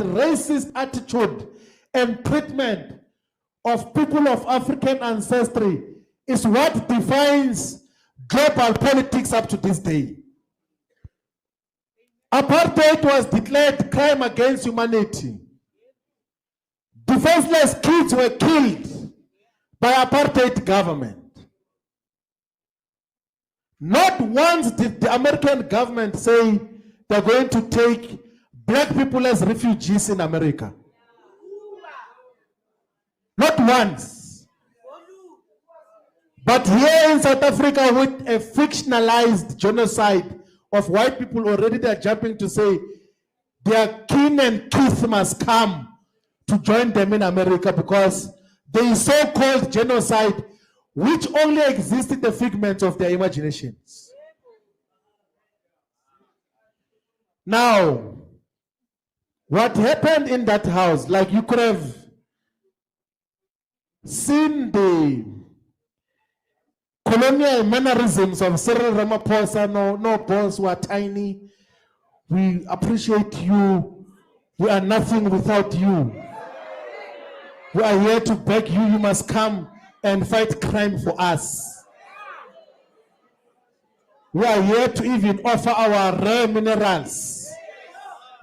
racist attitude and treatment of people of African ancestry is what defines global politics up to this day. Apartheid was declared crime against humanity. Defenseless kids were killed by apartheid government. Not once did the American government say they're going to take black people as refugees in America. Not once. But here in South Africa, with a fictionalized genocide of white people, already they're jumping to say their kin and kith must come to join them in America because there is so-called genocide which only exists in the figments of their imaginations. Now, what happened in that house, like you could have seen the colonial mannerisms of Cyril Ramaphosa. No boss, we are tiny. We appreciate you. We are nothing without you. We are here to beg you, you must come and fight crime for us. We are here to even offer our rare minerals,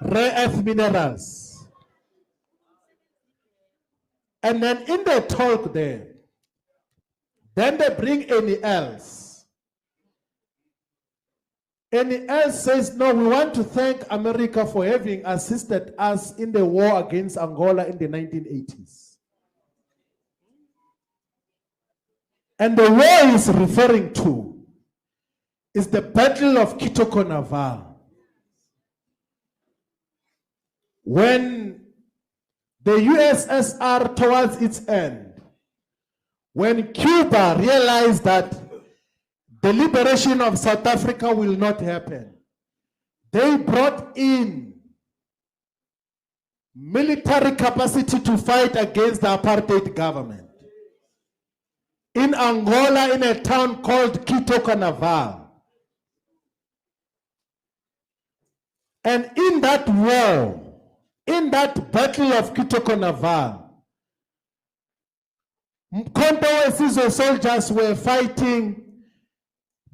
rare earth minerals. And then in the talk there, then they bring any else. Any else says, no, we want to thank America for having assisted us in the war against Angola in the 1980s. And the war he's referring to is the Battle of Kitoko Naval. When the USSR towards its end, when Cuba realized that the liberation of South Africa will not happen, they brought in military capacity to fight against the apartheid government. In Angola, in a town called Kitoko Naval. And in that war, in that battle of Kitoko Naval, Mkhonto soldiers were fighting,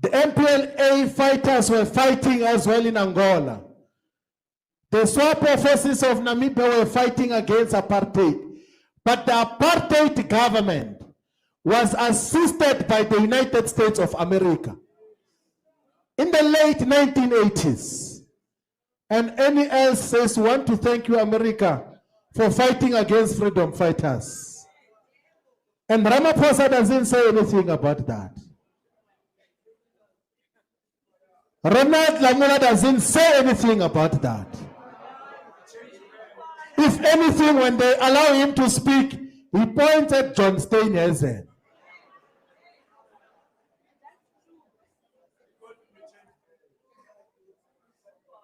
the MPLA fighters were fighting as well in Angola. The SWAPO forces of Namibia were fighting against apartheid. But the apartheid government was assisted by the United States of America in the late 1980s. And any else says, we want to thank you, America, for fighting against freedom fighters. And Ramaphosa doesn't say anything about that. Ronald Lamola doesn't say anything about that. If anything, when they allow him to speak, he points at John Steinhausen.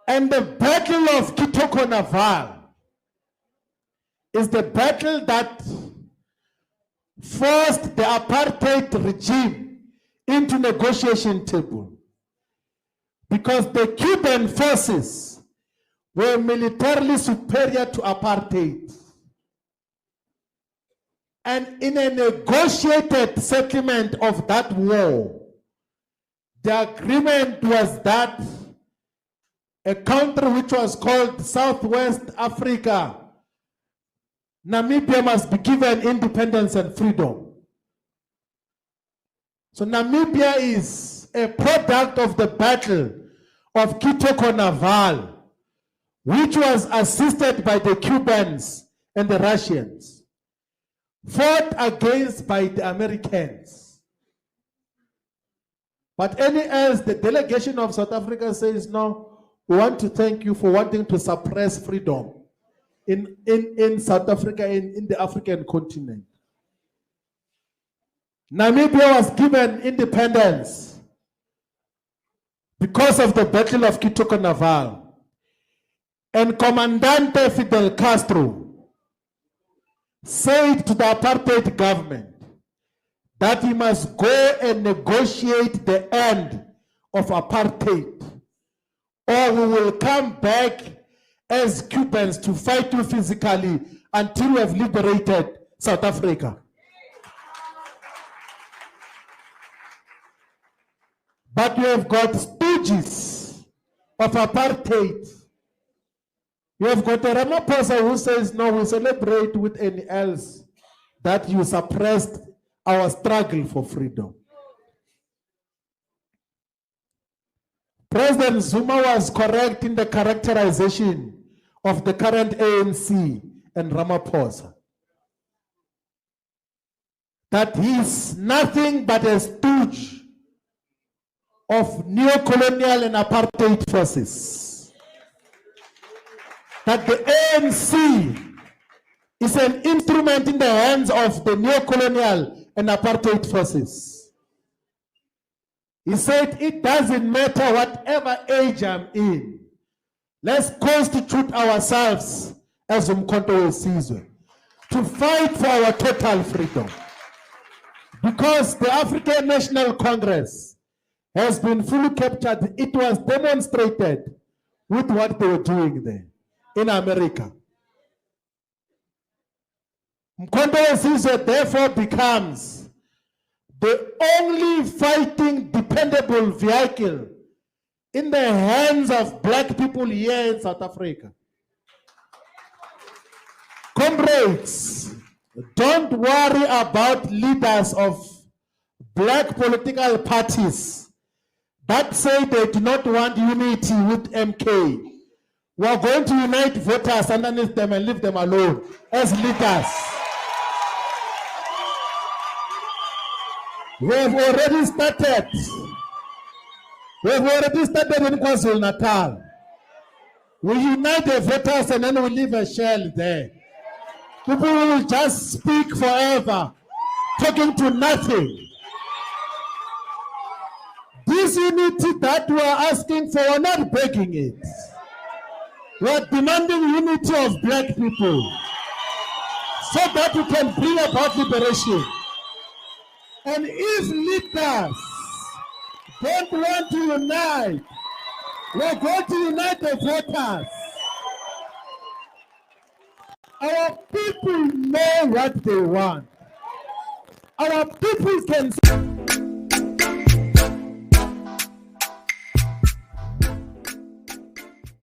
And the Battle of Kitoko Naval is the battle that forced the apartheid regime into negotiation table, because the Cuban forces were militarily superior to apartheid. And in a negotiated settlement of that war, the agreement was that a country which was called Southwest Africa, Namibia, must be given independence and freedom. So Namibia is a product of the Battle of Kitoko Naval, which was assisted by the Cubans and the Russians, fought against by the Americans. But any else, the delegation of South Africa says, no, we want to thank you for wanting to suppress freedom in South Africa, in the African continent. Namibia was given independence because of the Battle of Kitoko Naval. And Comandante Fidel Castro said to the apartheid government that he must go and negotiate the end of apartheid, or we will come back as Cubans to fight you physically until we have liberated South Africa. But you have got stooges of apartheid. You have got a Ramaphosa who says, no, we celebrate with any else that you suppressed our struggle for freedom. President Zuma was correct in the characterization of the current ANC and Ramaphosa, that he is nothing but a stooge of neo-colonial and apartheid forces. That the ANC is an instrument in the hands of the neo-colonial and apartheid forces. He said, it doesn't matter whatever age I'm in. Let's constitute ourselves as Umkhonto weSizwe to fight for our total freedom. Because the African National Congress has been fully captured. It was demonstrated with what they were doing there in America. Umkhonto weSizwe therefore becomes the only fighting dependable vehicle in the hands of black people here in South Africa. Comrades, don't worry about leaders of black political parties that say they do not want unity with MK. We are going to unite voters underneath them and leave them alone as leaders. We have already started. We have already started in KwaZulu-Natal. We unite the voters and then we leave a shell there. People will just speak forever, talking to nothing. This unity that we are asking for, we're not begging it. We are demanding unity of black people so that we can bring about liberation. And if leaders don't want to unite, we're going to unite the voters. Our people know what they want. Our people can